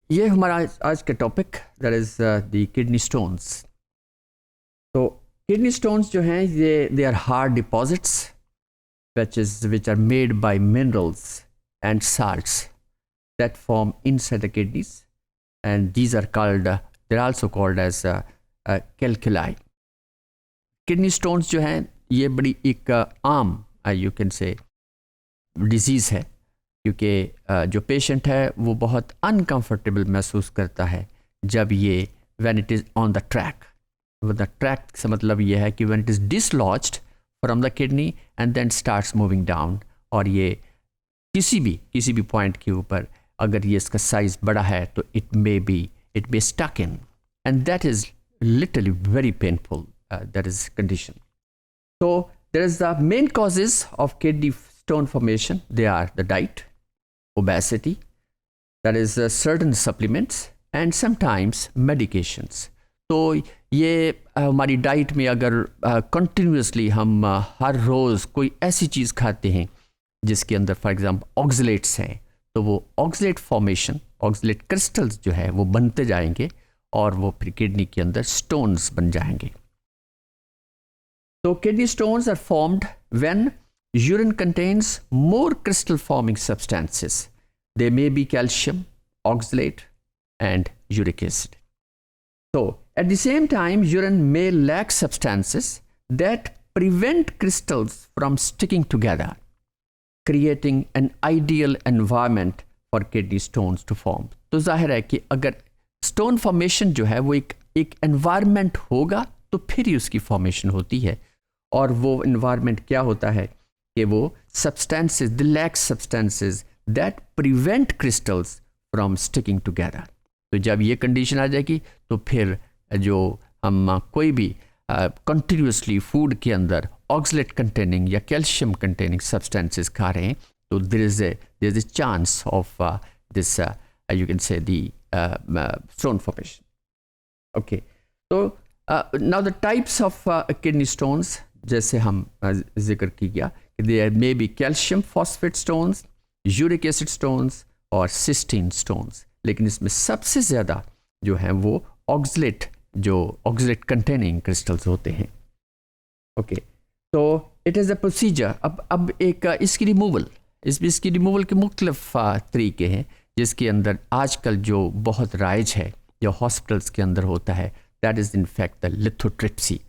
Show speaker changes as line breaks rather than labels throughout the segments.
ये हमारा आज का topic that is the kidney stones. तो किडनी स्टोन्स जो हैं ये they are hard deposits which are made by minerals and salts that form inside the kidneys, and these are called they're also called as calculi. Kidney stones जो हैं ये बड़ी एक आम यू कैन से डिजीज़ है, क्योंकि जो पेशेंट है वो बहुत अनकंफर्टेबल महसूस करता है जब ये when it is on the track. The track से मतलब ये है कि when it is dislodged from the kidney and then starts moving down, और ये किसी भी पॉइंट के ऊपर अगर ये इसका साइज बड़ा है तो it may stuck in, and that is literally very painful, that is condition. So there is the main causes of kidney stone formation. They are the diet, obesity, that is certain supplements and sometimes medications. तो ये हमारी diet में अगर continuously हम हर रोज़ कोई ऐसी चीज़ खाते हैं जिसके अंदर फॉर एग्जांपल ऑक्सलेट्स हैं, तो वो ऑक्सलेट फॉर्मेशन, ऑक्सलेट क्रिस्टल्स जो है वो बनते जाएंगे और वो फिर किडनी के अंदर स्टोन्स बन जाएंगे। So kidney stones are formed when urine contains more crystal forming substances. They may be calcium, oxalate and uric acid. So at the same time, urine may lack substances that prevent crystals from sticking together, creating an ideal environment for kidney stones to form. तो जाहिर है कि अगर stone formation जो है वो एक environment होगा तो फिर ही उसकी formation होती है, और वो इन्वायरमेंट क्या होता है कि वो substances, the lack substances that prevent crystals from sticking together. तो जब ये कंडीशन आ जाएगी तो फिर जो हम कोई भी कंटिन्यूसली फूड के अंदर ऑक्सलेट कंटेनिंग या कैल्शियम कंटेनिंग सब्सटेंसेस खा रहे हैं, तो there is a chance of this you can say the stone formation. Okay, तो now the types of kidney stones, जैसे हम जिक्र की गया कि there may be calcium phosphate stones, uric acid stones और cystine stones, लेकिन इसमें सबसे ज़्यादा जो है वो ऑक्सलेट कंटेनिंग क्रिस्टल्स होते हैं। ओके, तो इट इज़ अ प्रोसीजर। अब एक इसकी रिमूवल के मुख्तलिफ तरीके हैं, जिसके अंदर आजकल जो बहुत राइज है, जो हॉस्पिटल्स के अंदर होता है, that is in fact the lithotripsy.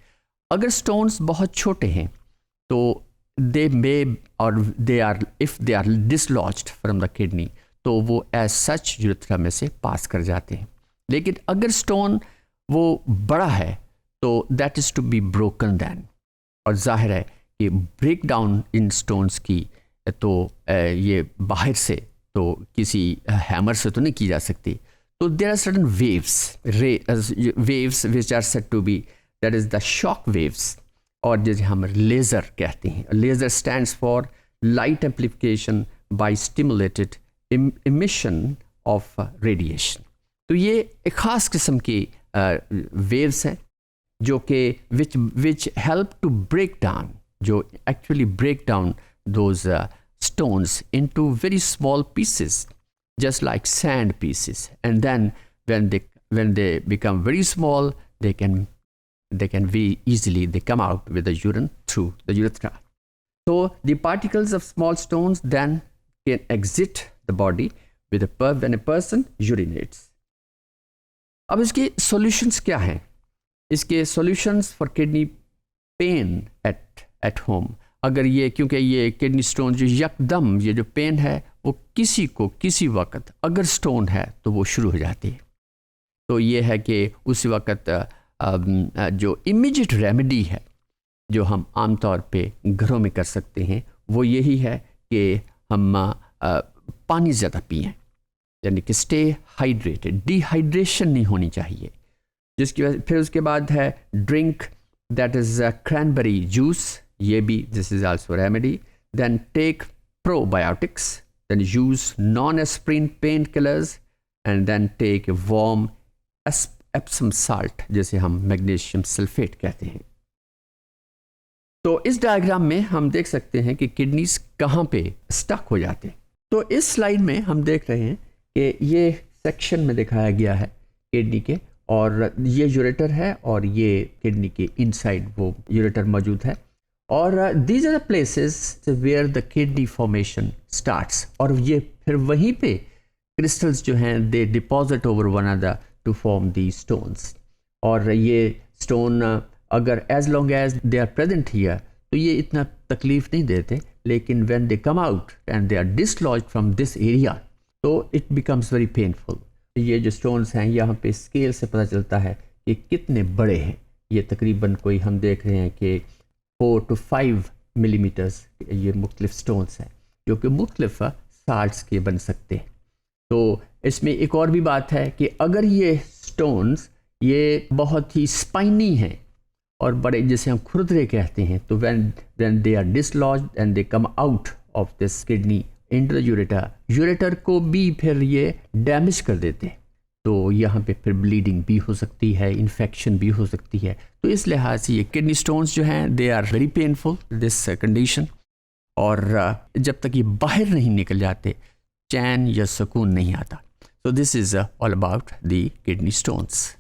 अगर स्टोन्स बहुत छोटे हैं तो they may or if they are dislodged from the kidney तो वो as such यूरेथ्रा में से पास कर जाते हैं। लेकिन अगर स्टोन वो बड़ा है तो that is to be broken then, और जाहिर है कि ब्रेक डाउन इन स्टोन्स की तो ये बाहर से तो किसी हैमर से तो नहीं की जा सकती। So there are certain waves which are said to be, that is the shock waves, और जिसे हम लेज़र कहते हैं। Laser stands for light amplification by stimulated emission of radiation. तो ये एक ख़ास किस्म की waves हैं जो कि which help to break down, जो actually break down those stones into very small pieces, just like sand pieces, and then when they become very small, they can very easily they come out with the urine through the urethra. So the particles of small stones then can exit the body when a person urinates. अब इसके solutions क्या हैं? इसके solutions for kidney pain at home, अगर ये, क्योंकि ये kidney stone जो यकदम ये जो पेन है वो किसी वक्त अगर स्टोन है तो वो शुरू हो जाती है, तो ये है कि उसी वक्त जो इमीडिएट रेमेडी है जो हम आमतौर पे घरों में कर सकते हैं वो यही है कि हम पानी ज़्यादा पिएं, यानी कि स्टे हाइड्रेटेड, डिहाइड्रेशन नहीं होनी चाहिए। जिसकी वजह फिर उसके बाद है drink that is cranberry juice, ये भी this is also remedy. Then take probiotics, then use non-aspirin painkillers, and then take a warm Epsom salt, जैसे हम मैग्नीशियम सल्फेट कहते हैं। तो इस डायग्राम में हम देख सकते हैं कि किडनीज कहाँ पे स्टक हो जाते हैं। तो इस स्लाइड में हम देख रहे हैं कि ये सेक्शन में दिखाया गया है किडनी के, और ये यूरेटर है और ये किडनी के इनसाइड वो यूरेटर मौजूद है। और these are the places where the kidney formation starts, और ये फिर वहीं पे क्रिस्टल्स जो हैं they deposit over one another to form the stones. और ये स्टोन अगर as long as they are present here तो ये इतना तकलीफ नहीं देते, लेकिन when they come out and they are dislodged from this area तो इट बिकम्स वेरी पेनफुल। ये जो स्टोन्स हैं यहाँ पे स्केल से पता चलता है कि कितने बड़े हैं। ये तकरीबन कोई हम देख रहे हैं कि 4 to 5 मिलीमीटर्स ये मुख्तलिफ स्टोन्स हैं जो कि मुख्तलिफ साल्ट्स के बन सकते हैं। तो इसमें एक और भी बात है कि अगर ये स्टोन्स ये बहुत ही स्पाइनी हैं और बड़े, जैसे हम खुरदरे कहते हैं, तो when they are dislodged and they come out of this kidney into the ureter को भी फिर ये डैमेज कर देते हैं। तो यहाँ पे फिर ब्लीडिंग भी हो सकती है, इन्फेक्शन भी हो सकती है। तो इस लिहाज से ये किडनी स्टोन्स जो हैं they are very painful this condition, और जब तक ये बाहर नहीं निकल जाते चैन या सुकून नहीं आता। So this is all about the kidney stones.